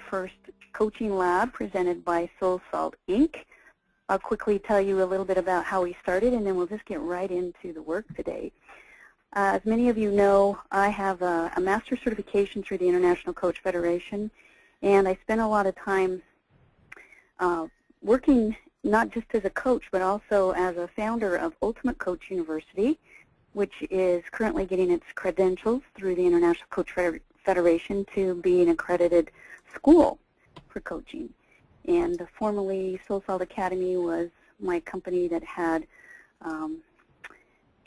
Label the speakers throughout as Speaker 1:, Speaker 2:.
Speaker 1: first coaching lab presented by SoulSalt Inc. I'll quickly tell you a little bit about how we started, and then we'll just get right into the work today. As many of you know, I have a master certification through the International Coach Federation, and I spent a lot of time working not just as a coach, but also as a founder of Ultimate Coach University, which is currently getting its credentials through the International Coach Federation to be an accredited school for coaching. And formerly, SoulSalt Academy was my company that had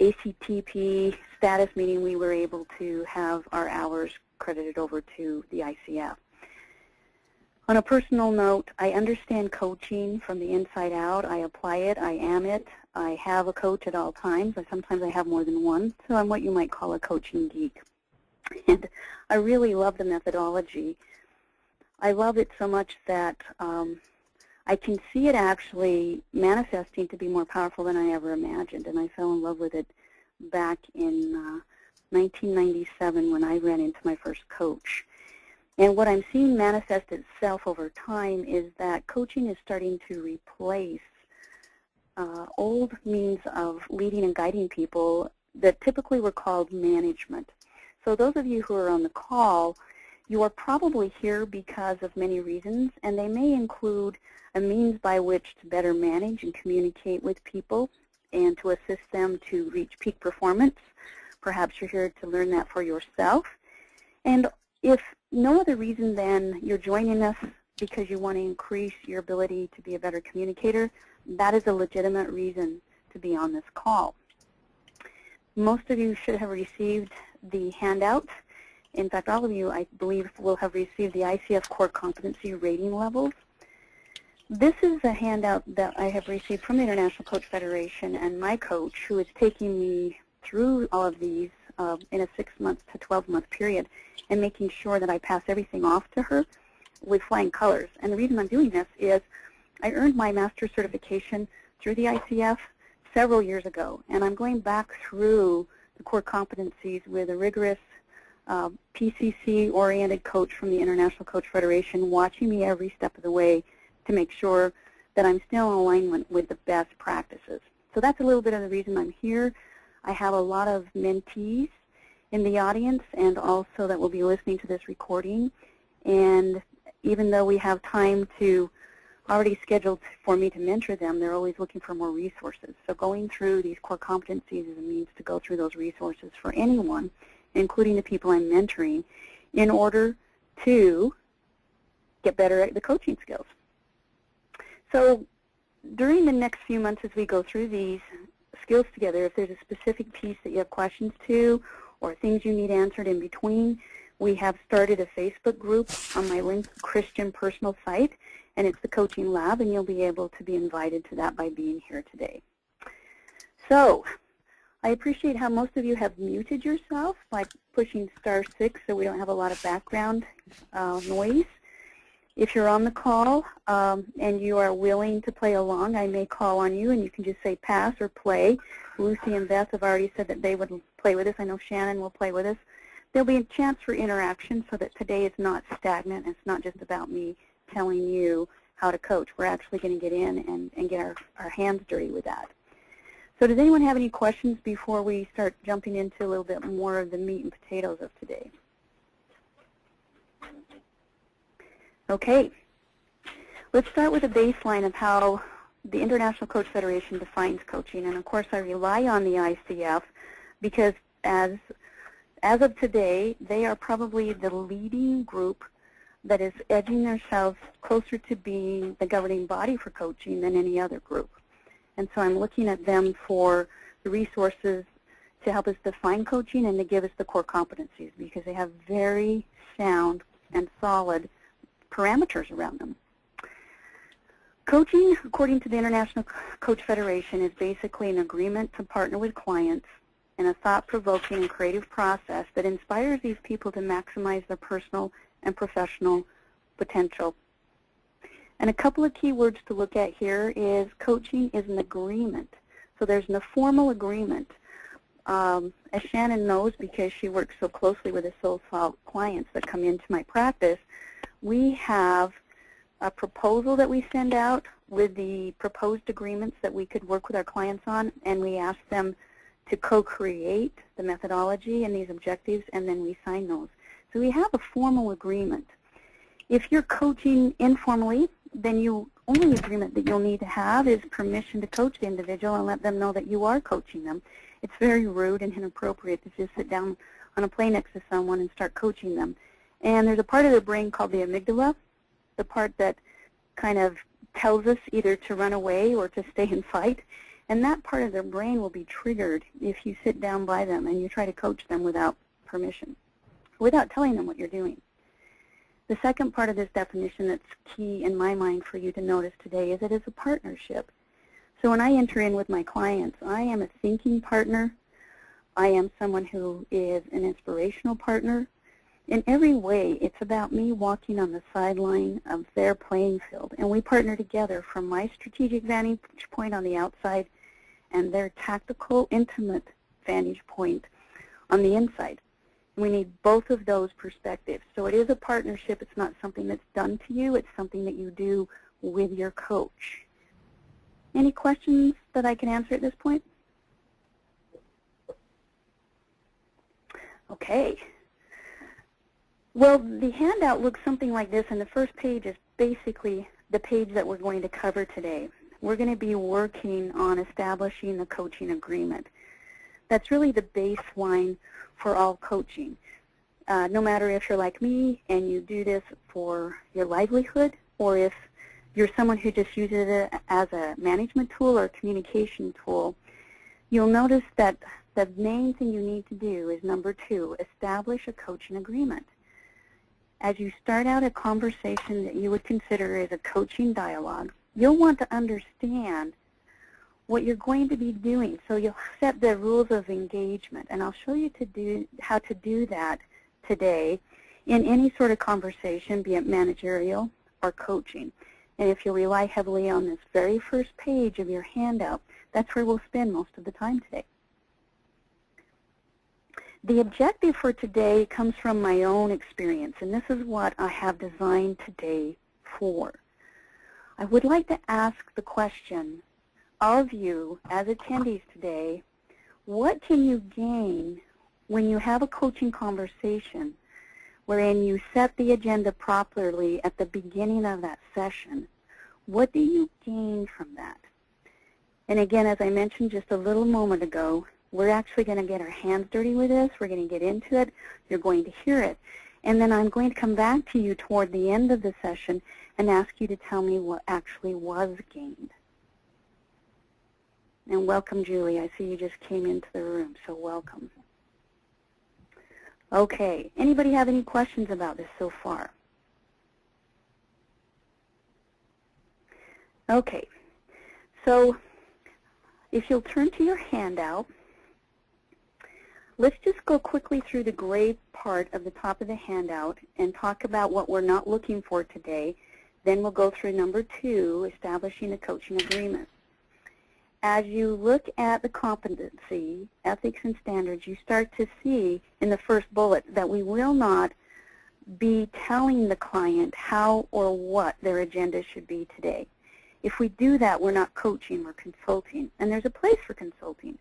Speaker 1: ACTP status, meaning we were able to have our hours credited over to the ICF. On a personal note, I understand coaching from the inside out. I apply it. I am it. I have a coach at all times. Sometimes I have more than one, so I'm what you might call a coaching geek. And I really love the methodology. I love it so much that I can see it actually manifesting to be more powerful than I ever imagined, and I fell in love with it back in 1997 when I ran into my first coach. And what I'm seeing manifest itself over time is that coaching is starting to replace old means of leading and guiding people that typically were called management. So those of you who are on the call, you are probably here because of many reasons, and they may include a means by which to better manage and communicate with people and to assist them to reach peak performance. Perhaps you're here to learn that for yourself. And if no other reason than you're joining us because you want to increase your ability to be a better communicator, that is a legitimate reason to be on this call. Most of you should have received the handout. In fact, all of you, I believe, will have received the ICF Core Competency Rating Levels. This is a handout that I have received from the International Coach Federation, and my coach, who is taking me through all of these in a 6-month to 12-month period and making sure that I pass everything off to her with flying colors. And the reason I'm doing this is I earned my master's certification through the ICF several years ago, and I'm going back through the core competencies with a rigorous PCC-oriented coach from the International Coach Federation watching me every step of the way to make sure that I'm still in alignment with the best practices. So that's a little bit of the reason I'm here. I have a lot of mentees in the audience and also that will be listening to this recording. And even though we have time to already scheduled for me to mentor them, they're always looking for more resources. So going through these core competencies is a means to go through those resources for anyone, including the people I'm mentoring, in order to get better at the coaching skills. So during the next few months as we go through these skills together, if there's a specific piece that you have questions to or things you need answered in between, we have started a Facebook group on my Link Christian personal site, and it's the Coaching Lab, and you'll be able to be invited to that by being here today. So I appreciate how most of you have muted yourself by pushing *6 so we don't have a lot of background noise. If you're on the call and you are willing to play along, I may call on you and you can just say pass or play. Lucy and Beth have already said that they would play with us. I know Shannon will play with us. There'll be a chance for interaction so that today is not stagnant. It's not just about me telling you how to coach. We're actually going to get in and get our hands dirty with that. So does anyone have any questions before we start jumping into a little bit more of the meat and potatoes of today? Okay. Let's start with a baseline of how the International Coach Federation defines coaching. And of course, I rely on the ICF because as of today, they are probably the leading group that is edging themselves closer to being the governing body for coaching than any other group. And so I'm looking at them for the resources to help us define coaching and to give us the core competencies because they have very sound and solid parameters around them. Coaching, according to the International Coach Federation, is basically an agreement to partner with clients in a thought-provoking and creative process that inspires these people to maximize their personal and professional potential. And a couple of key words to look at here is coaching is an agreement. So there's no formal agreement. As Shannon knows, because she works so closely with the SoulSalt clients that come into my practice, We have a proposal that we send out with the proposed agreements that we could work with our clients on, and we ask them to co-create the methodology and these objectives, and then we sign those. So we have a formal agreement. If you're coaching informally, then you only agreement that you'll need to have is permission to coach the individual and let them know that you are coaching them. It's very rude and inappropriate to just sit down on a plane next to someone and start coaching them. And there's a part of the brain called the amygdala, the part that kind of tells us either to run away or to stay and fight. And that part of their brain will be triggered if you sit down by them and you try to coach them without permission, without telling them what you're doing. The second part of this definition that's key in my mind for you to notice today is it is a partnership. So when I enter in with my clients, I am a thinking partner. I am someone who is an inspirational partner. In every way, it's about me walking on the sideline of their playing field. And we partner together from my strategic vantage point on the outside and their tactical, intimate vantage point on the inside. We need both of those perspectives. So it is a partnership. It's not something that's done to you. It's something that you do with your coach. Any questions that I can answer at this point? Okay. Well, the handout looks something like this, and the first page is basically the page that we're going to cover today. We're going to be working on establishing the coaching agreement. That's really the baseline for all coaching. No matter if you're like me and you do this for your livelihood, or if you're someone who just uses it as a management tool or a communication tool, you'll notice that the main thing you need to do is number 2, establish a coaching agreement. As you start out a conversation that you would consider as a coaching dialogue, you'll want to understand what you're going to be doing. So you'll set the rules of engagement, and I'll show you how to do that today in any sort of conversation, be it managerial or coaching. And if you rely heavily on this very first page of your handout, that's where we'll spend most of the time today. The objective for today comes from my own experience, and this is what I have designed today for. I would like to ask the question of you as attendees today, what can you gain when you have a coaching conversation wherein you set the agenda properly at the beginning of that session? What do you gain from that? And again, as I mentioned just a little moment ago, we're actually going to get our hands dirty with this. We're going to get into it. You're going to hear it. And then I'm going to come back to you toward the end of the session and ask you to tell me what actually was gained. And welcome, Julie. I see you just came into the room, so welcome. Okay. Anybody have any questions about this so far? Okay. So if you'll turn to your handout, let's just go quickly through the gray part of the top of the handout and talk about what we're not looking for today. Then we'll go through number 2, establishing a coaching agreement. As you look at the competency, ethics, and standards, you start to see in the first bullet that we will not be telling the client how or what their agenda should be today. If we do that, we're not coaching, we're consulting. And there's a place for consulting.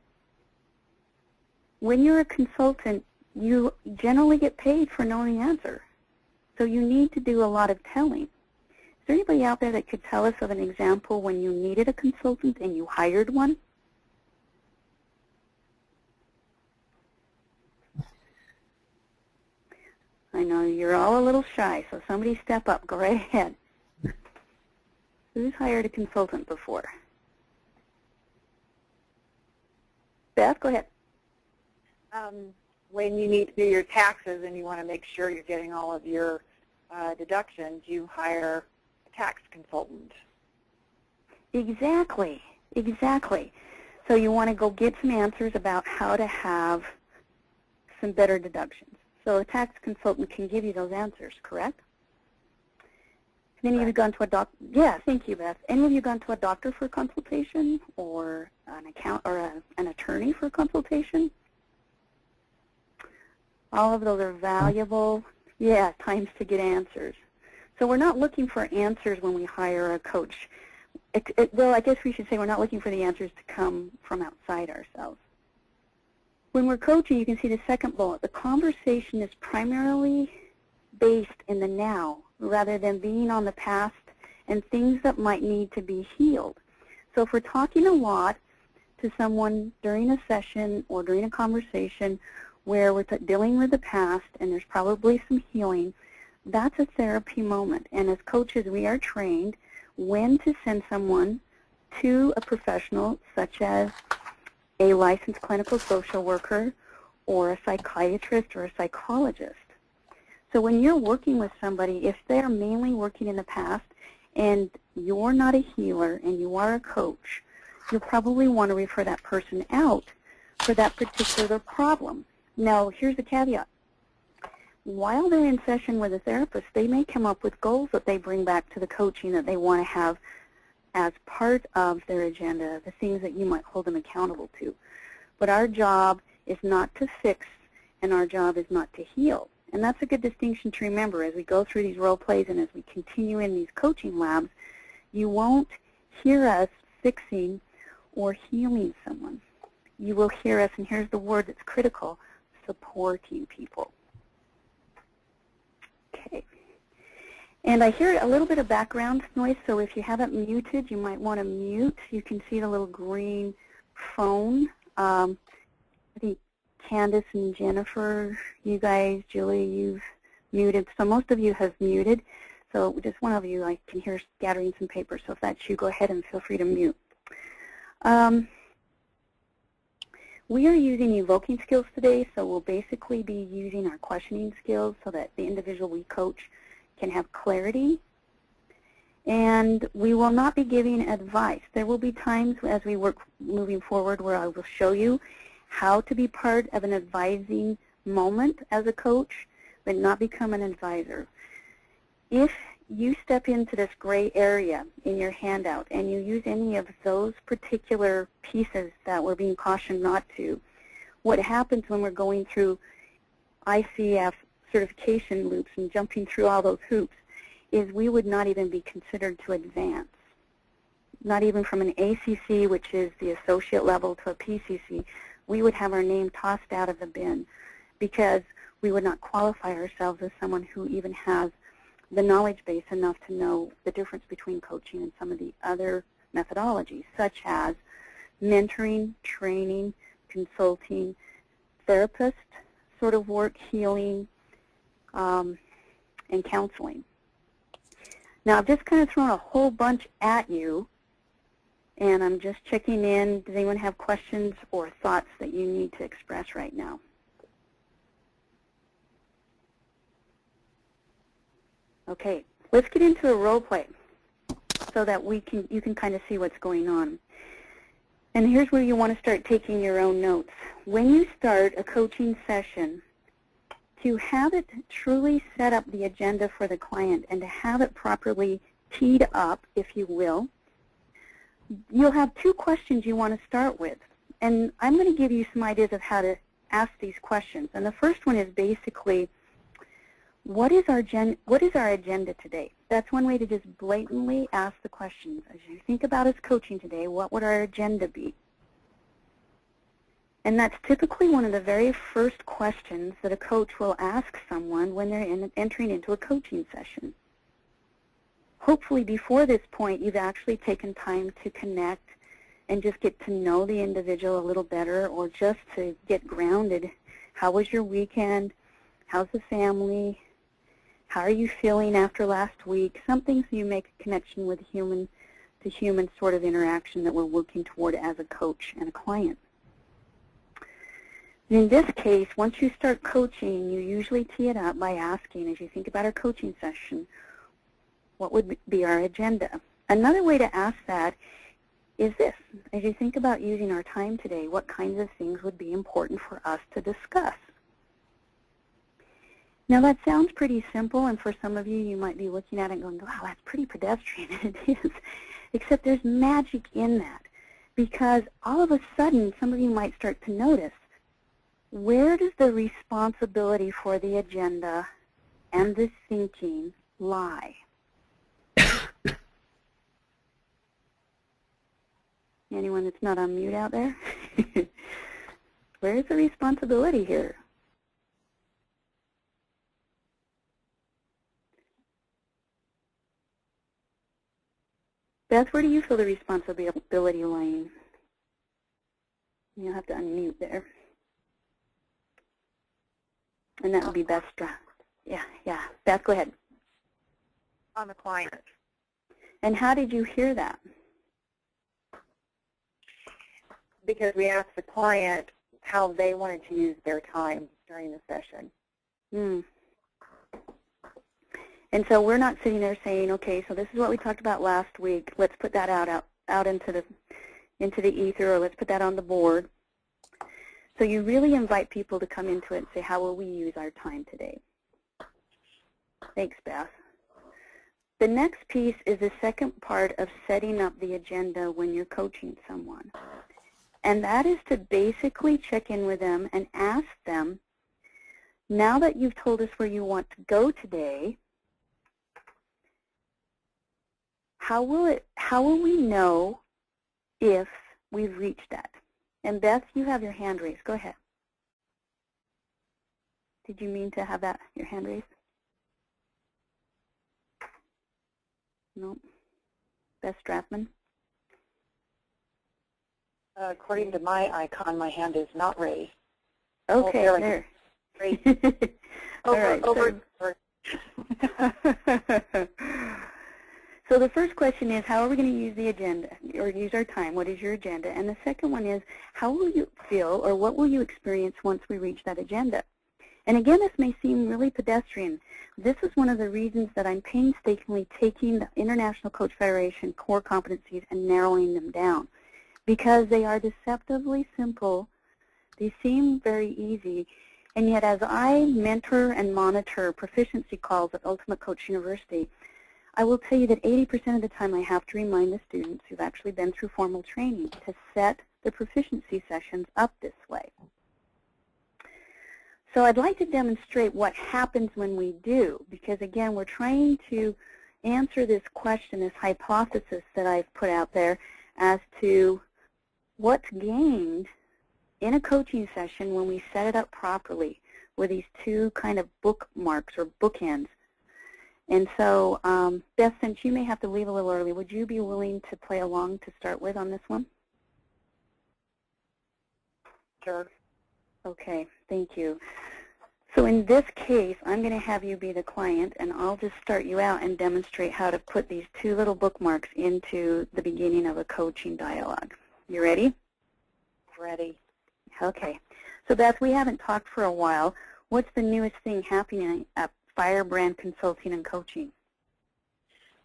Speaker 1: When you're a consultant, you generally get paid for knowing the answer. So you need to do a lot of telling. Is there anybody out there that could tell us of an example when you needed a consultant and you hired one? I know you're all a little shy, so somebody step up. Go right ahead. Who's hired a consultant before? Beth, go ahead.
Speaker 2: When you need to do your taxes and you want to make sure you're getting all of your deductions, you hire a tax consultant.
Speaker 1: Exactly, exactly. So you want to go get some answers about how to have some better deductions. So a tax consultant can give you those answers, correct? Have any of you gone to a doctor? Yeah, thank you, Beth. Any of you gone to a doctor for a consultation, or an attorney for a consultation? All of those are valuable, times to get answers. So we're not looking for answers when we hire a coach. Well, I guess we should say we're not looking for the answers to come from outside ourselves. When we're coaching, you can see the second bullet. The conversation is primarily based in the now rather than being on the past and things that might need to be healed. So if we're talking a lot to someone during a session or during a conversation where we're dealing with the past and there's probably some healing, that's a therapy moment. And as coaches, we are trained when to send someone to a professional such as a licensed clinical social worker or a psychiatrist or a psychologist. So when you're working with somebody, if they're mainly working in the past and you're not a healer and you are a coach, you'll probably want to refer that person out for that particular problem. Now, here's the caveat. While they're in session with a therapist, they may come up with goals that they bring back to the coaching that they want to have as part of their agenda, the things that you might hold them accountable to. But our job is not to fix, and our job is not to heal. And that's a good distinction to remember as we go through these role plays and as we continue in these coaching labs. You won't hear us fixing or healing someone. You will hear us, and here's the word that's critical, supporting people. Okay. And I hear a little bit of background noise, so if you haven't muted, you might want to mute. You can see the little green phone. I think Candace and Jennifer, you guys, Julie, you've muted. So most of you have muted. So just one of you I can hear scattering some paper. So if that's you, go ahead and feel free to mute. We are using evoking skills today, so we'll basically be using our questioning skills so that the individual we coach can have clarity. And we will not be giving advice. There will be times as we work moving forward where I will show you how to be part of an advising moment as a coach, but not become an advisor. If you step into this gray area in your handout and you use any of those particular pieces that we're being cautioned not to, what happens when we're going through ICF certification loops and jumping through all those hoops is we would not even be considered to advance. Not even from an ACC, which is the associate level, to a PCC, we would have our name tossed out of the bin because we would not qualify ourselves as someone who even has the knowledge base enough to know the difference between coaching and some of the other methodologies, such as mentoring, training, consulting, therapist sort of work, healing, and counseling. Now, I've just kind of thrown a whole bunch at you, and I'm just checking in. Does anyone have questions or thoughts that you need to express right now? Okay, let's get into a role play so that you can kind of see what's going on. And here's where you want to start taking your own notes. When you start a coaching session, to have it truly set up the agenda for the client and to have it properly teed up, if you will, you'll have two questions you want to start with. And I'm going to give you some ideas of how to ask these questions. And the first one is basically, what is our agenda today? That's one way to just blatantly ask the questions. As you think about us coaching today, what would our agenda be? And that's typically one of the very first questions that a coach will ask someone when they're entering into a coaching session. Hopefully before this point, you've actually taken time to connect and just get to know the individual a little better, or just to get grounded. How was your weekend? How's the family? How are you feeling after last week? Something so you make a connection with human-to-human sort of interaction that we're working toward as a coach and a client. In this case, once you start coaching, you usually tee it up by asking, as you think about our coaching session, what would be our agenda? Another way to ask that is this. As you think about using our time today, what kinds of things would be important for us to discuss? Now, that sounds pretty simple, and for some of you, you might be looking at it and going, wow, that's pretty pedestrian, and it is. Except there's magic in that, because all of a sudden, some of you might start to notice, where does the responsibility for the agenda and the thinking lie? Anyone that's not on mute out there? Where's the responsibility here? Beth, where do you feel the responsibility lying? You'll have to unmute there. And that would be Beth's draft. Yeah. Beth, go ahead.
Speaker 2: On the client.
Speaker 1: And how did you hear that?
Speaker 2: Because we asked the client how they wanted to use their time during the session.
Speaker 1: And so we're not sitting there saying, okay, so this is what we talked about last week. Let's put that out into the ether, or let's put that on the board. So you really invite people to come into it and say, how will we use our time today? Thanks, Beth. The next piece is the second part of setting up the agenda when you're coaching someone. And that is to basically check in with them and ask them, now that you've told us where you want to go today, how will we know if we've reached that? And Beth, you have your hand raised. Go ahead. Did you mean to have your hand raised? No. Beth Strathman?
Speaker 2: According to my icon, my hand is not raised.
Speaker 1: Okay, there. All right. So the first question is, how are we going to use the agenda, or use our time? What is your agenda? And the second one is, how will you feel, or what will you experience once we reach that agenda? And again, this may seem really pedestrian. This is one of the reasons that I'm painstakingly taking the International Coach Federation core competencies and narrowing them down, because they are deceptively simple. They seem very easy. And yet, as I mentor and monitor proficiency calls at Ultimate Coach University, I will tell you that 80% of the time I have to remind the students who've actually been through formal training to set the proficiency sessions up this way. So I'd like to demonstrate what happens when we do, because again, we're trying to answer this question, this hypothesis that I've put out there as to what's gained in a coaching session when we set it up properly with these two kind of bookmarks or bookends. And so, Beth, since you may have to leave a little early, would you be willing to play along to start with on this one?
Speaker 2: Sure.
Speaker 1: Okay, thank you. So in this case, I'm going to have you be the client, and I'll just start you out and demonstrate how to put these two little bookmarks into the beginning of a coaching dialogue. You ready?
Speaker 2: Ready.
Speaker 1: Okay. So Beth, we haven't talked for a while. What's the newest thing happening at Firebrand Consulting and Coaching?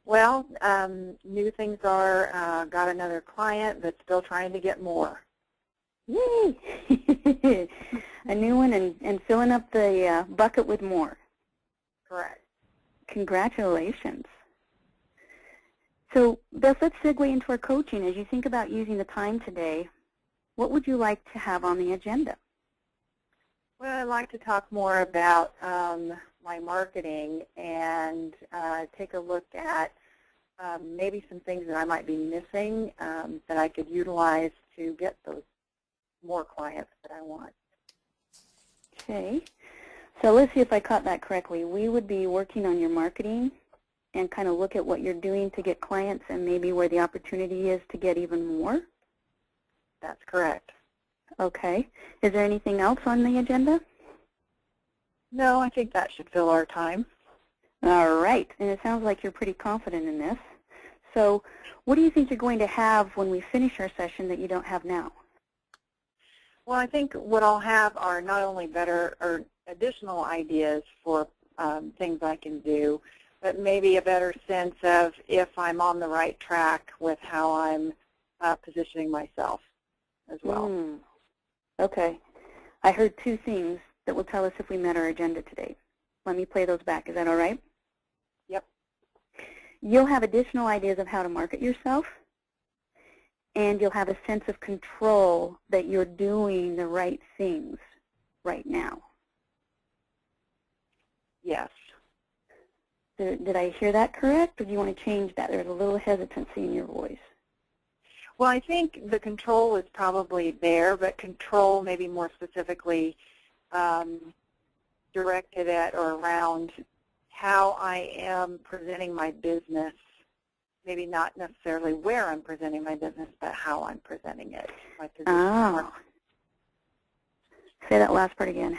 Speaker 2: Well, new things are, got another client that's still trying to get more.
Speaker 1: Yay! A new one and filling up the bucket with more.
Speaker 2: Correct.
Speaker 1: Congratulations. So, Beth, let's segue into our coaching. As you think about using the time today, what would you like to have on the agenda?
Speaker 2: Well, I'd like to talk more about my marketing and take a look at maybe some things that I might be missing that I could utilize to get those more clients that I want.
Speaker 1: Okay. So let's see if I caught that correctly. We would be working on your marketing and kind of look at what you're doing to get clients and maybe where the opportunity is to get even more?
Speaker 2: That's correct.
Speaker 1: Okay. Is there anything else on the agenda?
Speaker 2: No, I think that should fill our time.
Speaker 1: All right. And it sounds like you're pretty confident in this. So what do you think you're going to have when we finish our session that you don't have now?
Speaker 2: Well, I think what I'll have are not only better or additional ideas for things I can do, but maybe a better sense of if I'm on the right track with how I'm positioning myself as well.
Speaker 1: Okay. I heard two things that will tell us if we met our agenda today. Let me play those back. Is that all right?
Speaker 2: Yep.
Speaker 1: You'll have additional ideas of how to market yourself, and you'll have a sense of control that you're doing the right things right now.
Speaker 2: Yes.
Speaker 1: Did I hear that correct, or do you want to change that? There's a little hesitancy in your voice.
Speaker 2: Well, I think the control is probably there, but control maybe more specifically directed at or around how I am presenting my business, maybe not necessarily where I'm presenting my business, but how I'm presenting it. My position.
Speaker 1: Oh. Say that last part again.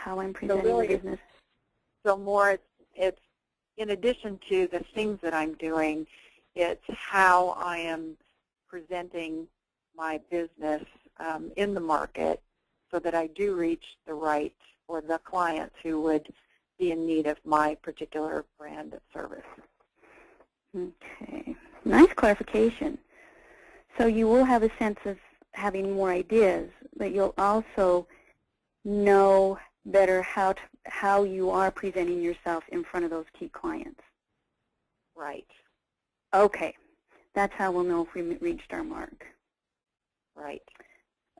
Speaker 1: How I'm presenting
Speaker 2: really
Speaker 1: the business.
Speaker 2: So more it's in addition to the things that I'm doing, it's how I am presenting my business in the market so that I do reach the right or the clients who would be in need of my particular brand of service.
Speaker 1: Okay. Nice clarification. So you will have a sense of having more ideas, but you'll also know better how you are presenting yourself in front of those key clients.
Speaker 2: Right.
Speaker 1: Okay. That's how we'll know if we reached our mark.
Speaker 2: Right.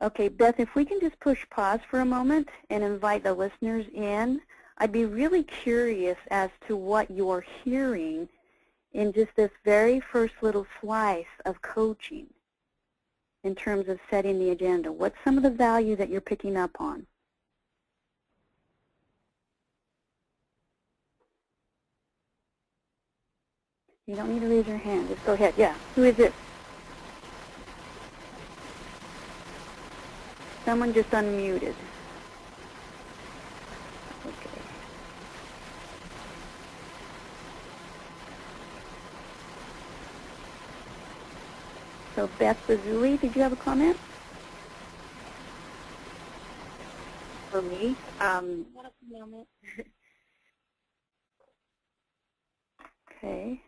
Speaker 1: Okay, Beth, if we can just push pause for a moment and invite the listeners in, I'd be really curious as to what you're hearing in just this very first little slice of coaching in terms of setting the agenda. What's some of the value that you're picking up on? You don't need to raise your hand. Just go ahead. Yeah. Who is it? Someone just unmuted. Okay. So Beth Bazuli, did you have a comment?
Speaker 2: For me,
Speaker 1: Okay.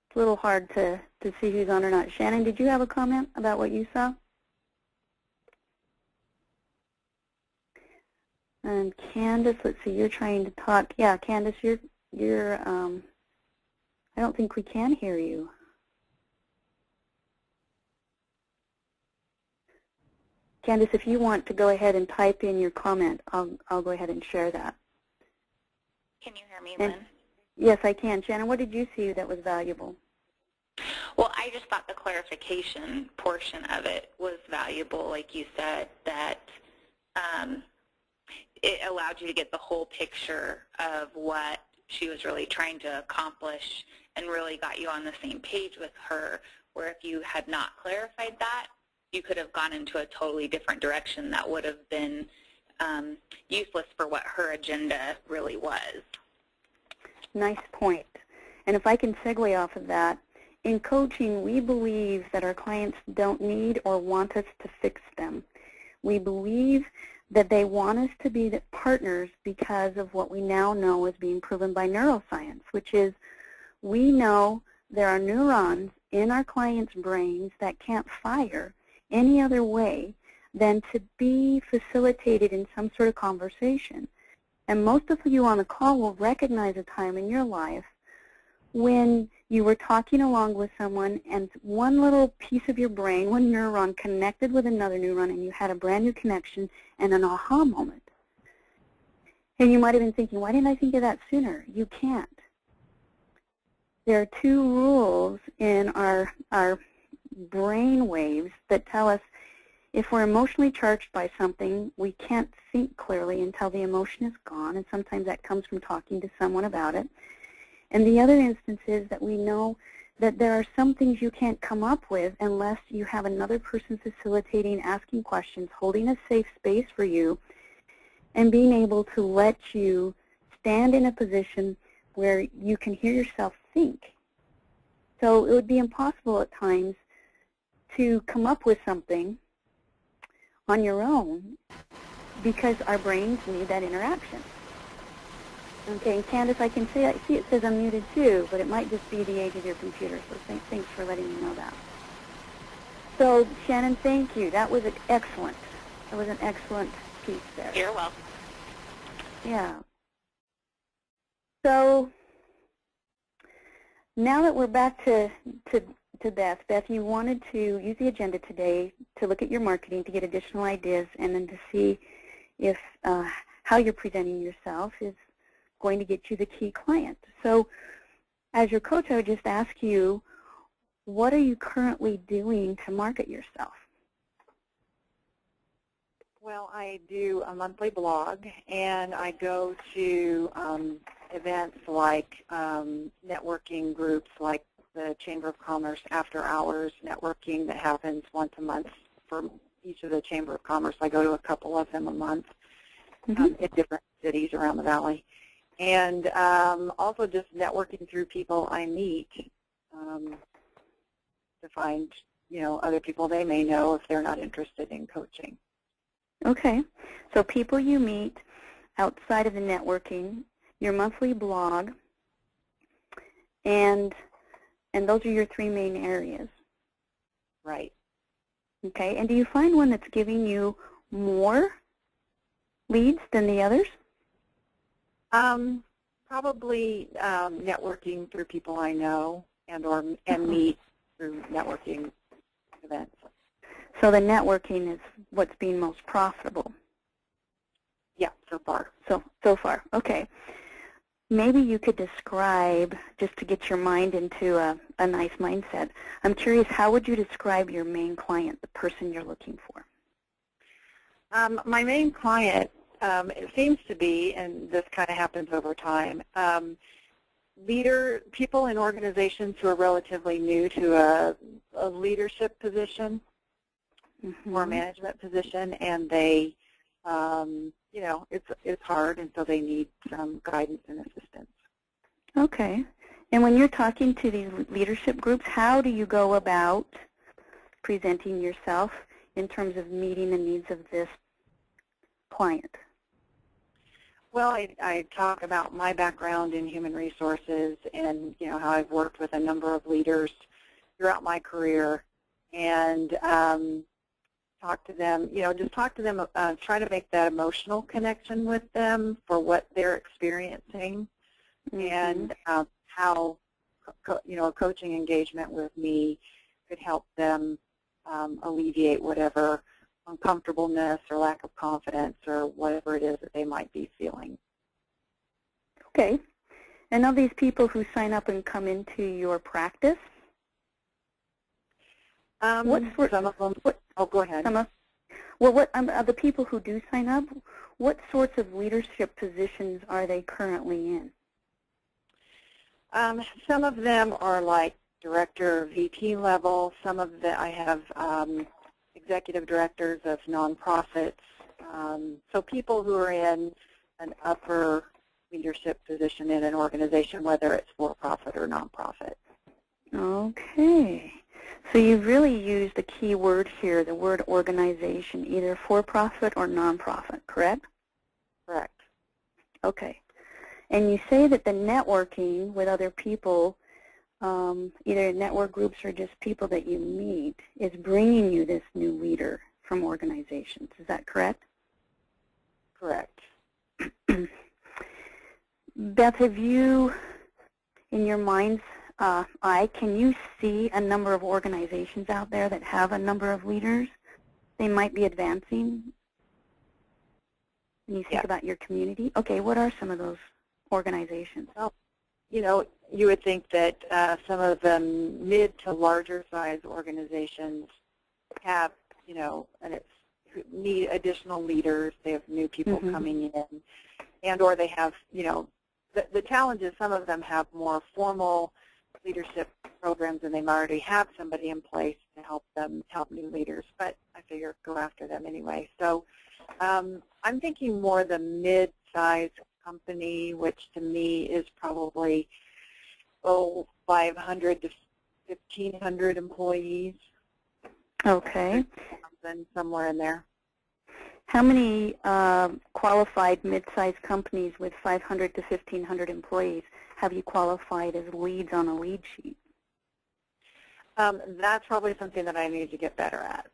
Speaker 1: It's a little hard to see who's on or not. Shannon, did you have a comment about what you saw? And Candace, let's see, you're trying to talk. Yeah, Candace, you're I don't think we can hear you. Candace, if you want to go ahead and type in your comment, I'll go ahead and share that.
Speaker 3: Can you hear me, Lynn?
Speaker 1: Yes, I can. Shannon, what did you see that was valuable?
Speaker 3: Well, I just thought the clarification portion of it was valuable, like you said, that it allowed you to get the whole picture of what she was really trying to accomplish and really got you on the same page with her, where if you had not clarified that, you could have gone into a totally different direction that would have been useless for what her agenda really was.
Speaker 1: Nice point. And if I can segue off of that, in coaching, we believe that our clients don't need or want us to fix them. We believe that they want us to be partners because of what we now know is being proven by neuroscience, which is we know there are neurons in our clients' brains that can't fire any other way than to be facilitated in some sort of conversation. And most of you on the call will recognize a time in your life when you were talking along with someone and one little piece of your brain, one neuron connected with another neuron, and you had a brand new connection and an aha moment. And you might have been thinking, why didn't I think of that sooner? You can't. There are two rules in our brain waves that tell us if we're emotionally charged by something, we can't think clearly until the emotion is gone, and sometimes that comes from talking to someone about it. And the other instance is that we know that there are some things you can't come up with unless you have another person facilitating, asking questions, holding a safe space for you, and being able to let you stand in a position where you can hear yourself think. So it would be impossible at times to come up with something on your own because our brains need that interaction. Okay, and Candace, I can see it says I'm muted too, but it might just be the age of your computer, so thanks for letting me know that. So, Shannon, thank you. That was excellent. That was an excellent piece there.
Speaker 3: You're welcome.
Speaker 1: Yeah. So, now that we're back to Beth. Beth, you wanted to use the agenda today to look at your marketing, to get additional ideas, and then to see if how you're presenting yourself is going to get you the key client. So as your coach, I would just ask you, what are you currently doing to market yourself?
Speaker 2: Well, I do a monthly blog, and I go to events like networking groups like the Chamber of Commerce After Hours networking that happens once a month for each of the Chamber of Commerce. I go to a couple of them a month in different cities around the valley. And also just networking through people I meet to find, other people they may know if they're not interested in coaching.
Speaker 1: Okay. So people you meet outside of the networking, your monthly blog, and those are your three main areas.
Speaker 2: Right.
Speaker 1: Okay. And do you find one that's giving you more leads than the others?
Speaker 2: Probably networking through people I know and meet through networking events.
Speaker 1: So the networking is what's being most profitable.
Speaker 2: Yeah, so far.
Speaker 1: So far. Okay. Maybe you could describe, just to get your mind into a nice mindset, I'm curious, how would you describe your main client, the person you're looking for?
Speaker 2: My main client, it seems to be, and this kind of happens over time, people in organizations who are relatively new to a leadership position or a management position, and they, it's hard, and so they need some guidance and assistance.
Speaker 1: Okay. And when you're talking to these leadership groups, how do you go about presenting yourself in terms of meeting the needs of this client?
Speaker 2: Well, I talk about my background in human resources and, how I've worked with a number of leaders throughout my career, and talk to them, try to make that emotional connection with them for what they're experiencing, and how, a coaching engagement with me could help them alleviate whatever uncomfortableness or lack of confidence or whatever it is that they might be feeling.
Speaker 1: Okay. And of these people who sign up and come into your practice,
Speaker 2: some of them, go ahead.
Speaker 1: Of the people who do sign up, what sorts of leadership positions are they currently in?
Speaker 2: Some of them are like director, VP level. Some of them, I have executive directors of nonprofits. So people who are in an upper leadership position in an organization, whether it's for-profit or nonprofit.
Speaker 1: Okay. So you've really used the key word here, the word organization, either for-profit or nonprofit, correct?
Speaker 2: Correct.
Speaker 1: Okay. And you say that the networking with other people, either network groups or just people that you meet, is bringing you this new leader from organizations. Is that correct?
Speaker 2: Correct.
Speaker 1: Beth, have you, in your mind's eye, can you see a number of organizations out there that have a number of leaders they might be advancing? When you think about your community? Okay, what are some of those organizations?
Speaker 2: Well, you would think that some of the mid to larger size organizations have, and it's need additional leaders. They have new people coming in, and or they have, the challenge is some of them have more formal leadership programs and they already have somebody in place to help new leaders, but I figure go after them anyway. So I'm thinking more the mid-sized company, which to me is probably 500 to 1,500 employees.
Speaker 1: Okay.
Speaker 2: Somewhere in there.
Speaker 1: How many qualified mid-sized companies with 500 to 1,500 employees have you qualified as leads on a lead sheet?
Speaker 2: That's probably something that I need to get better at,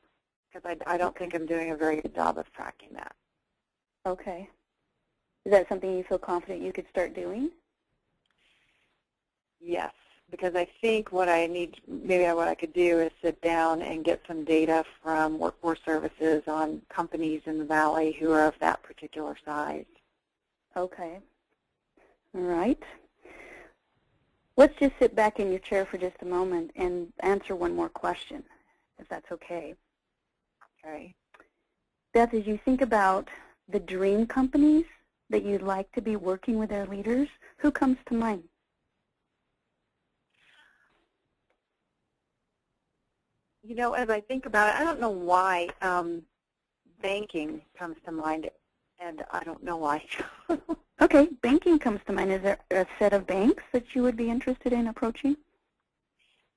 Speaker 2: because I don't think I'm doing a very good job of tracking that.
Speaker 1: Okay. Is that something you feel confident you could start doing?
Speaker 2: Yes, because I think what I need, maybe what I could do is sit down and get some data from Workforce Services on companies in the Valley who are of that particular size.
Speaker 1: Okay. All right. Let's just sit back in your chair for just a moment and answer one more question, if that's okay.
Speaker 2: Okay.
Speaker 1: Beth, as you think about the dream companies that you'd like to be working with their leaders, who comes to mind?
Speaker 2: You know, as I think about it, I don't know why banking comes to mind, and I don't know why.
Speaker 1: Okay, banking comes to mind. Is there a set of banks that you would be interested in approaching?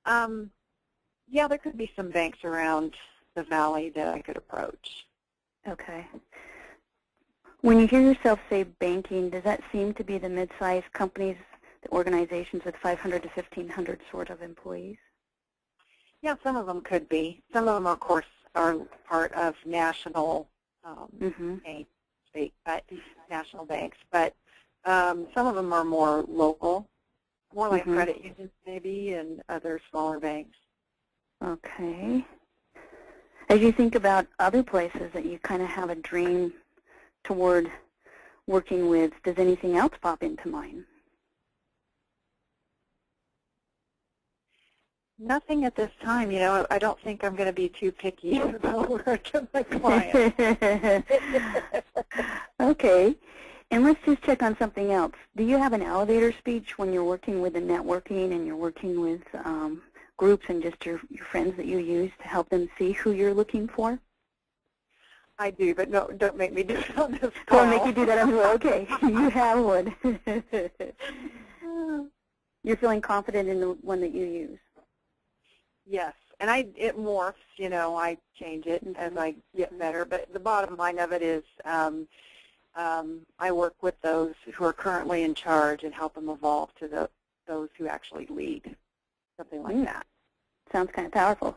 Speaker 2: Yeah, there could be some banks around the valley that I could approach.
Speaker 1: Okay. When you hear yourself say banking, does that seem to be the mid-sized companies, the organizations with 500 to 1,500 sort of employees?
Speaker 2: Yeah, some of them could be. Some of them, of course, are part of national banks, but national banks. But some of them are more local, more like credit unions maybe, and other smaller banks.
Speaker 1: Okay. As you think about other places that you kind of have a dream toward working with, does anything else pop into mind?
Speaker 2: Nothing at this time. You know, I don't think I'm going to be too picky about where I get my clients.
Speaker 1: Okay. And let's just check on something else. Do you have an elevator speech when you're working with the networking and you're working with groups and just your friends that you use to help them see who you're looking for?
Speaker 2: I do, but no, don't make me do it on this call.
Speaker 1: Don't make you do that on the Okay, you have one. You're feeling confident in the one that you use.
Speaker 2: Yes, and it morphs. You know, I change it as I get better. But the bottom line of it is, I work with those who are currently in charge and help them evolve to those who actually lead. Something like that.
Speaker 1: Sounds kind of powerful.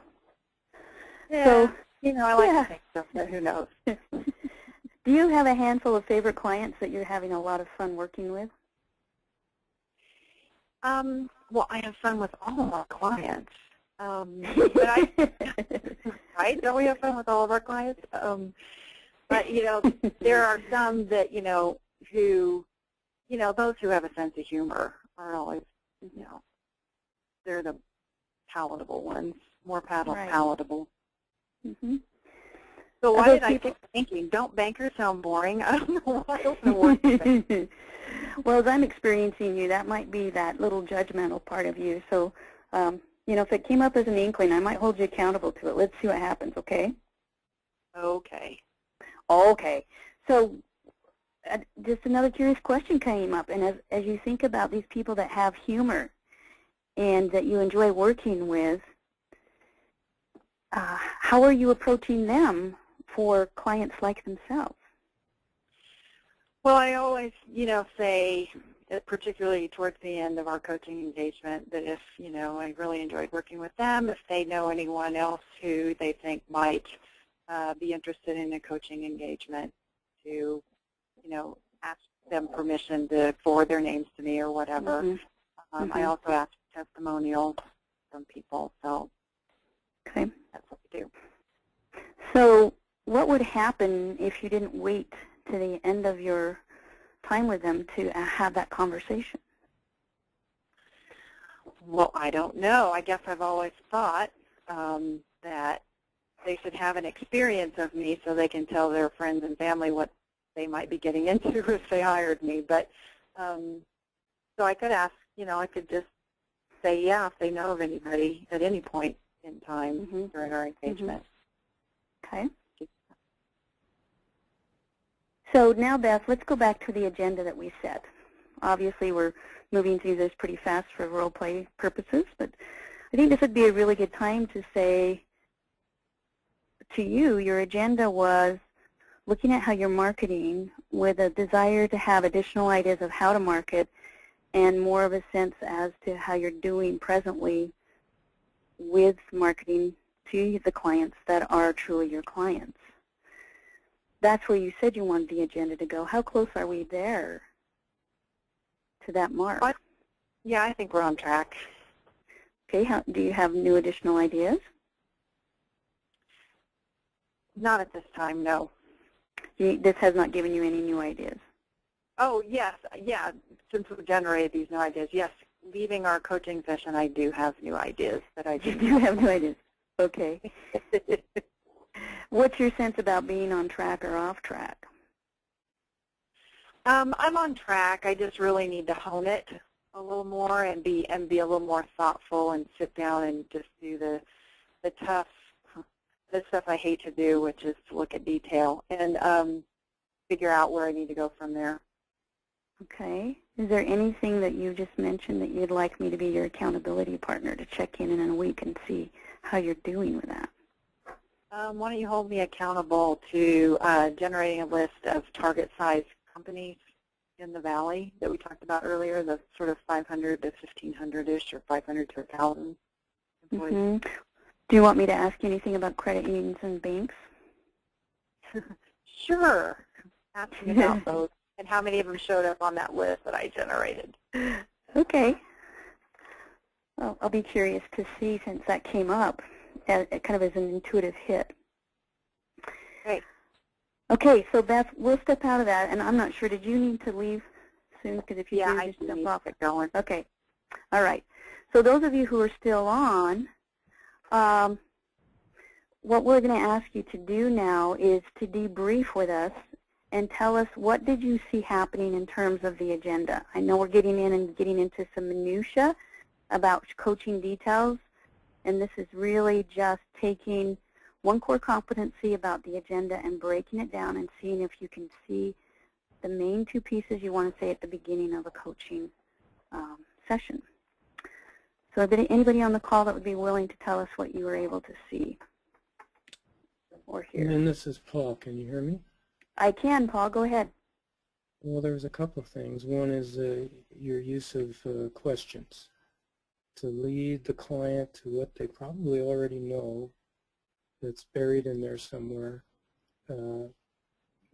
Speaker 2: Yeah,
Speaker 1: so,
Speaker 2: you know, I like to think so, but who knows.
Speaker 1: Do you have a handful of favorite clients that you're having a lot of fun working with?
Speaker 2: Well, I have fun with all of our clients. But right? Don't we have fun with all of our clients? But, you know, there are some that, you know, who, you know, those who have a sense of humor are always, you know, they're the palatable ones, more palatable. So why did I keep thinking, don't bankers sound boring? I don't know why those are working.
Speaker 1: Well, as I'm experiencing you, that might be that little judgmental part of you. So, you know, if it came up as an inkling, I might hold you accountable to it. Let's see what happens, okay?
Speaker 2: Okay.
Speaker 1: Okay. So just another curious question came up, and as you think about these people that have humor and that you enjoy working with, how are you approaching them for clients like themselves?
Speaker 2: Well, I always, you know, say, particularly towards the end of our coaching engagement, that if, you know, I really enjoyed working with them, if they know anyone else who they think might be interested in a coaching engagement, to, you know, ask them permission to forward their names to me or whatever. I also ask testimonials from people, so
Speaker 1: okay,
Speaker 2: that's what we do.
Speaker 1: So what would happen if you didn't wait to the end of your time with them to have that conversation?
Speaker 2: Well, I don't know. I guess I've always thought that they should have an experience of me so they can tell their friends and family what they might be getting into if they hired me. But so I could ask, you know, I could just say, yeah, if they know of anybody at any point in time during our engagement.
Speaker 1: Okay. So now, Beth, let's go back to the agenda that we set. Obviously, we're moving through this pretty fast for role play purposes, but I think this would be a really good time to say to you, your agenda was looking at how you're marketing with a desire to have additional ideas of how to market and more of a sense as to how you're doing presently with marketing to the clients that are truly your clients. That's where you said you wanted the agenda to go. How close are we there to that mark?
Speaker 2: Yeah, I think we're on track.
Speaker 1: Okay, do you have new additional ideas?
Speaker 2: Not at this time, no.
Speaker 1: This has not given you any new ideas?
Speaker 2: Oh, yes, yeah. Since we've generated these new ideas, yes, leaving our coaching session, I do have new ideas that I
Speaker 1: You
Speaker 2: didn't
Speaker 1: do have new ideas. Okay. What's your sense about being on track or off track?
Speaker 2: I'm on track. I just really need to hone it a little more and be a little more thoughtful and sit down and just do the stuff I hate to do, which is to look at detail and figure out where I need to go from there.
Speaker 1: Okay. Is there anything that you just mentioned that you'd like me to be your accountability partner to check in a week and see how you're doing with that?
Speaker 2: Why don't you hold me accountable to generating a list of target-sized companies in the Valley that we talked about earlier, the sort of 500 to 1,500-ish or 500 to 1,000 employees.
Speaker 1: Mm-hmm. Do you want me to ask you anything about credit unions and banks?
Speaker 2: Sure. Ask me about those and how many of them showed up on that list that I generated.
Speaker 1: Okay. Well, I'll be curious to see since that came up as, kind of as an intuitive hit.
Speaker 2: Great.
Speaker 1: Okay, so Beth, we'll step out of that, and I'm not sure, did you need to leave soon? Because if you do,
Speaker 2: I
Speaker 1: just
Speaker 2: do
Speaker 1: step
Speaker 2: need
Speaker 1: off.
Speaker 2: to get going.
Speaker 1: Okay. All right. So those of you who are still on, what we're going to ask you to do now is to debrief with us and tell us what did you see happening in terms of the agenda. I know we're getting into some minutia about coaching details, and this is really just taking one core competency about the agenda and breaking it down and seeing if you can see the main two pieces you want to say at the beginning of a coaching session. So anybody on the call that would be willing to tell us what you were able to see or hear?
Speaker 4: And this is Paul. Can you hear me?
Speaker 1: I can, Paul. Go ahead.
Speaker 4: Well, there's a couple of things. One is your use of questions to lead the client to what they probably already know that's buried in there somewhere,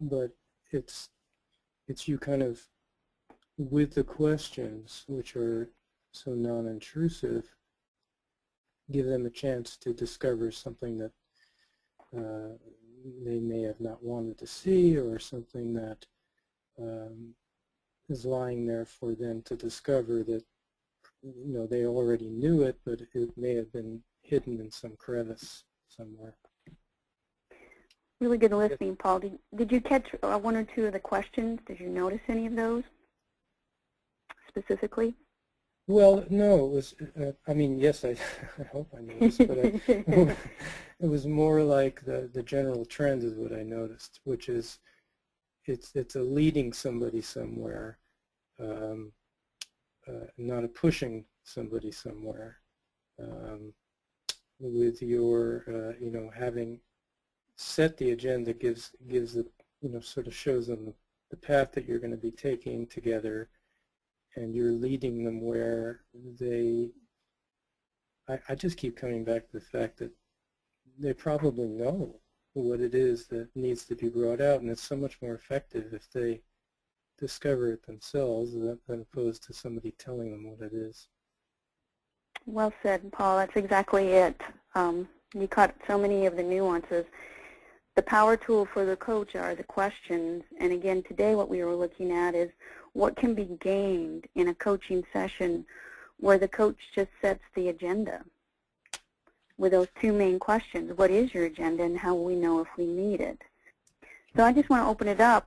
Speaker 4: but it's you kind of, with the questions, which are so non-intrusive, give them a chance to discover something that they may have not wanted to see, or something that is lying there for them to discover that, you know, they already knew it, but it may have been hidden in some crevice somewhere.
Speaker 1: Really good listening, Paul. Did you catch one or two of the questions? Did you notice any of those specifically?
Speaker 4: Well, no, it was, I mean, yes, I hope I noticed, but it was more like the general trend is what I noticed, which is it's a leading somebody somewhere, not a pushing somebody somewhere, with your, you know, having set the agenda gives the, you know, sort of shows them the path that you're going to be taking together, and you're leading them where they, I just keep coming back to the fact that they probably know what it is that needs to be brought out, and it's so much more effective if they discover it themselves than opposed to somebody telling them what it is.
Speaker 1: Well said, Paul. That's exactly it. You caught so many of the nuances. The power tool for the coach are the questions, and again, today what we were looking at is what can be gained in a coaching session where the coach just sets the agenda with those two main questions. What is your agenda, and how will we know if we need it? So I just want to open it up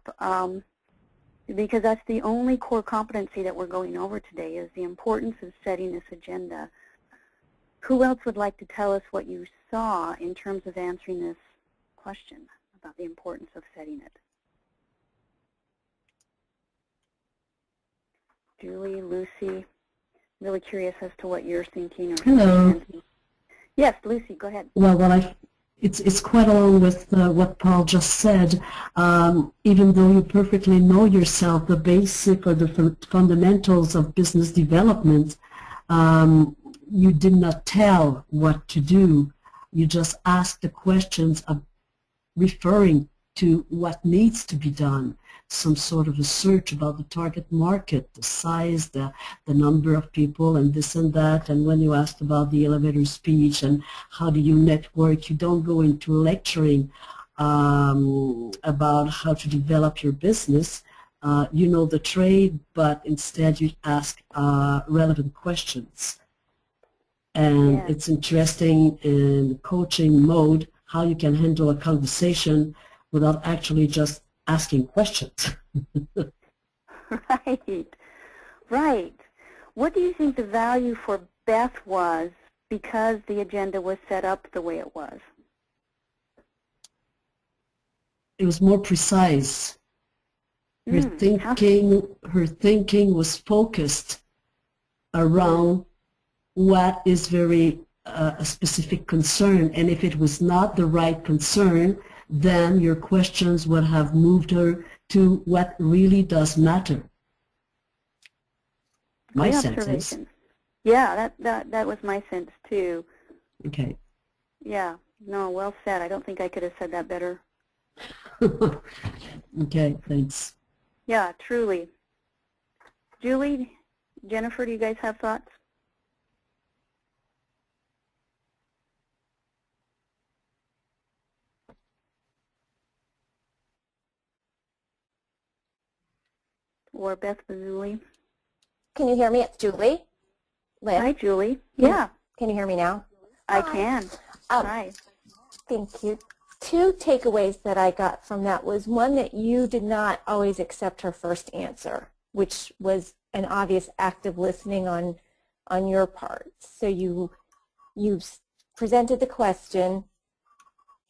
Speaker 1: because that's the only core competency that we're going over today, is the importance of setting this agenda. Who else would like to tell us what you saw in terms of answering this question about the importance of setting it? Julie, Lucy, really curious as to what you're thinking. Or
Speaker 5: Hello.
Speaker 1: Yes, Lucy, go ahead.
Speaker 5: Well, it's quite along with what Paul just said. Even though you perfectly know yourself, the basic or the fundamentals of business development, you did not tell what to do. You just asked the questions of referring to what needs to be done. Some sort of a search about the target market, the size, the number of people, and this and that. And when you asked about the elevator speech and how do you network, you don't go into lecturing about how to develop your business. you know the trade, but instead you ask relevant questions. And it's interesting in coaching mode how you can handle a conversation without actually just asking questions.
Speaker 1: Right, right. What do you think the value for Beth was because the agenda was set up the way it was?
Speaker 5: It was more precise. Her thinking was focused around what is very a specific concern, and if it was not the right concern, then your questions would have moved her to what really does matter. My sense is.
Speaker 1: Yeah, that was my sense too.
Speaker 5: Okay.
Speaker 1: Yeah, no, well said. I don't think I could have said that better.
Speaker 5: Okay, thanks.
Speaker 1: Yeah, truly. Julie, Jennifer, do you guys have thoughts? Or Beth Mazzulli?
Speaker 6: Can you hear me? It's Julie. Lynn.
Speaker 1: Hi, Julie. Yeah.
Speaker 6: Can you hear me now?
Speaker 1: I can. Hi.
Speaker 6: Thank you. Two takeaways that I got from that was one, that you did not always accept her first answer, which was an obvious act of listening on your part. So you presented the question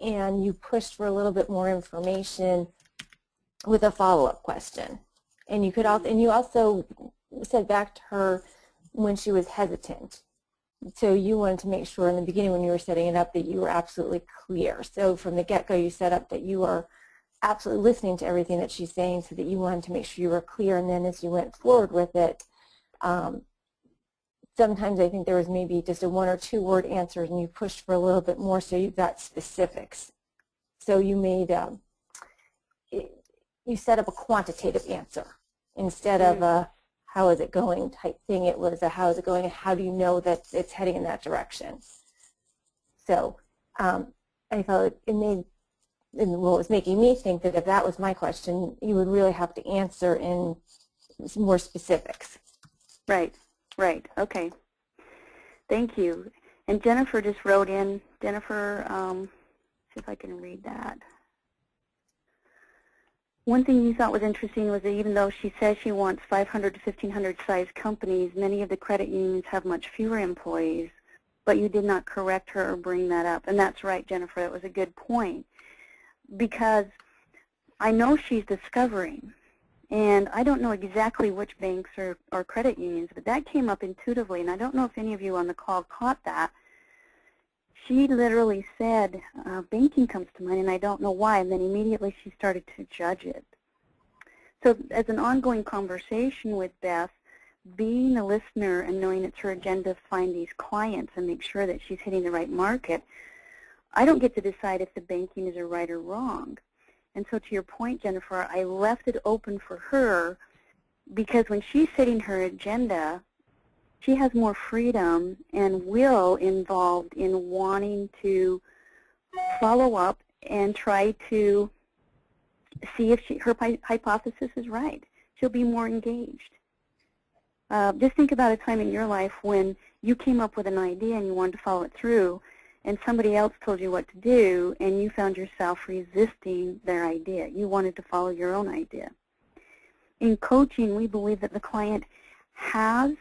Speaker 6: and you pushed for a little bit more information with a follow-up question. And you also said back to her when she was hesitant. So you wanted to make sure in the beginning when you were setting it up that you were absolutely clear. So from the get-go you set up that you are absolutely listening to everything that she's saying, so that you wanted to make sure you were clear. And then as you went forward with it, sometimes I think there was maybe just a 1 or 2 word answer and you pushed for a little bit more, so you got specifics. So you made, you set up a quantitative answer instead of a how is it going type thing. It was a how is it going and how do you know that it's heading in that direction. So I felt it made, and what was making me think that if that was my question, you would really have to answer in more specifics.
Speaker 1: Right, right. Okay. Thank you. And Jennifer just wrote in. Jennifer, see if I can read that. One thing you thought was interesting was that even though she says she wants 500 to 1,500 size companies, many of the credit unions have much fewer employees, but you did not correct her or bring that up. And that's right, Jennifer, that was a good point. Because I know she's discovering, and I don't know exactly which banks or credit unions, but that came up intuitively, and I don't know if any of you on the call caught that. She literally said, banking comes to mind, and I don't know why, and then immediately she started to judge it. So as an ongoing conversation with Beth, being a listener and knowing it's her agenda to find these clients and make sure that she's hitting the right market, I don't get to decide if the banking is a right or wrong. And so to your point, Jennifer, I left it open for her because when she's setting her agenda, she has more freedom and will involved in wanting to follow up and try to see if her hypothesis is right. She'll be more engaged. Just think about a time in your life when you came up with an idea and you wanted to follow it through, and somebody else told you what to do, and you found yourself resisting their idea. You wanted to follow your own idea. In coaching, we believe that the client has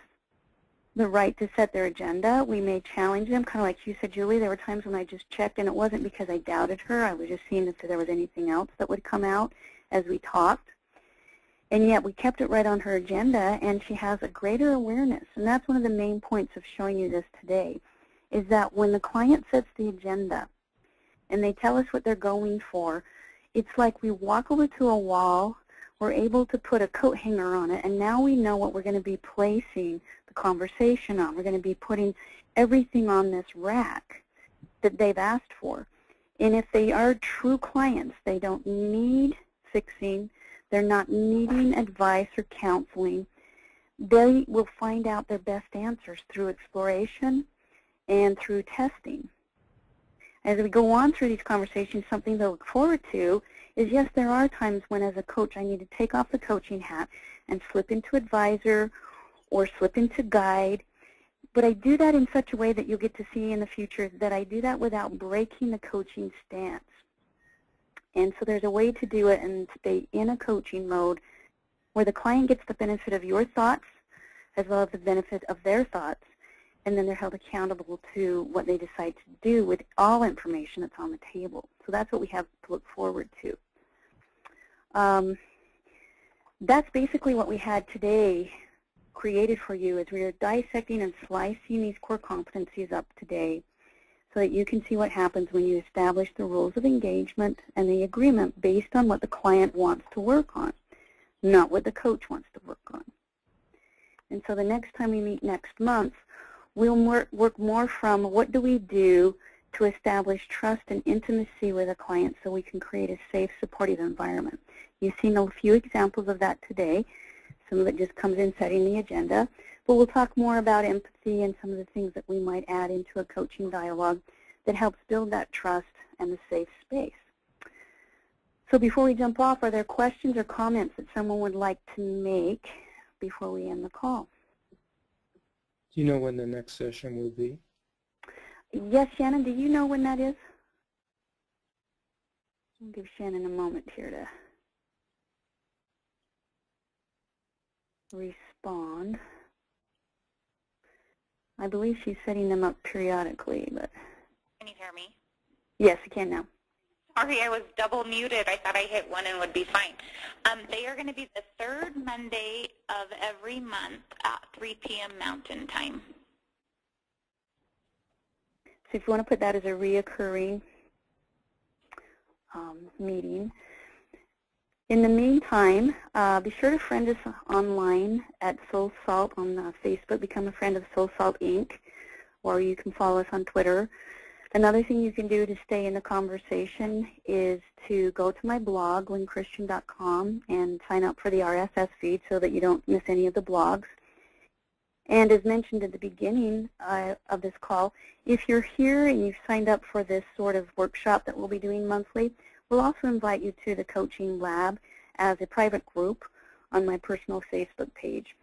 Speaker 1: the right to set their agenda. We may challenge them, kind of like you said, Julie. There were times when I just checked, and it wasn't because I doubted her. I was just seeing if there was anything else that would come out as we talked. And yet we kept it right on her agenda, and she has a greater awareness. And that's one of the main points of showing you this today, is that when the client sets the agenda and they tell us what they're going for, it's like we walk over to a wall, we're able to put a coat hanger on it, and now we know what we're going to be placing the conversation on. We're going to be putting everything on this rack that they've asked for. And if they are true clients, they don't need fixing, they're not needing advice or counseling, they will find out their best answers through exploration and through testing. As we go on through these conversations, something to look forward to is yes, there are times when as a coach I need to take off the coaching hat and slip into advisor or slip into guide, but I do that in such a way that you'll get to see in the future that I do that without breaking the coaching stance. And so there's a way to do it and stay in a coaching mode where the client gets the benefit of your thoughts as well as the benefit of their thoughts, and then they're held accountable to what they decide to do with all information that's on the table. So that's what we have to look forward to. That's basically what we had today created for you, as we are dissecting and slicing these core competencies up today so that you can see what happens when you establish the rules of engagement and the agreement based on what the client wants to work on, not what the coach wants to work on. And so the next time we meet next month, we'll work more from what do we do to establish trust and intimacy with a client so we can create a safe, supportive environment. You've seen a few examples of that today. Some of it just comes in setting the agenda. But we'll talk more about empathy and some of the things that we might add into a coaching dialogue that helps build that trust and the safe space. So before we jump off, are there questions or comments that someone would like to make before we end the call?
Speaker 4: Do you know when the next session will be?
Speaker 1: Yes, Shannon, do you know when that is? I'll give Shannon a moment here to respond. I believe she's setting them up periodically, but...
Speaker 3: Can you hear me?
Speaker 1: Yes, I can now.
Speaker 3: Sorry, I was double muted. I thought I hit one and would be fine. They are going to be the third Monday of every month at 3 p.m. Mountain Time.
Speaker 1: So if you want to put that as a reoccurring meeting. In the meantime, be sure to friend us online at Soul Salt on Facebook. Become a friend of Soul Salt Inc., or you can follow us on Twitter. Another thing you can do to stay in the conversation is to go to my blog, lynnchristian.com, and sign up for the RSS feed so that you don't miss any of the blogs. And as mentioned at the beginning of this call, if you're here and you've signed up for this sort of workshop that we'll be doing monthly, we'll also invite you to the coaching lab as a private group on my personal Facebook page.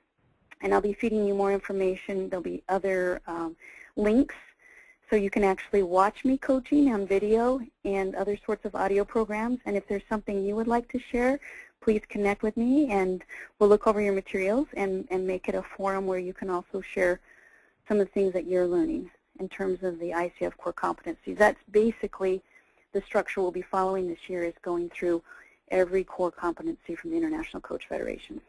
Speaker 1: And I'll be feeding you more information. There'll be other links so you can actually watch me coaching on video and other sorts of audio programs. And if there's something you would like to share, please connect with me and we'll look over your materials and make it a forum where you can also share some of the things that you're learning in terms of the ICF core competencies. That's basically the structure we'll be following this year, is going through every core competency from the International Coach Federation.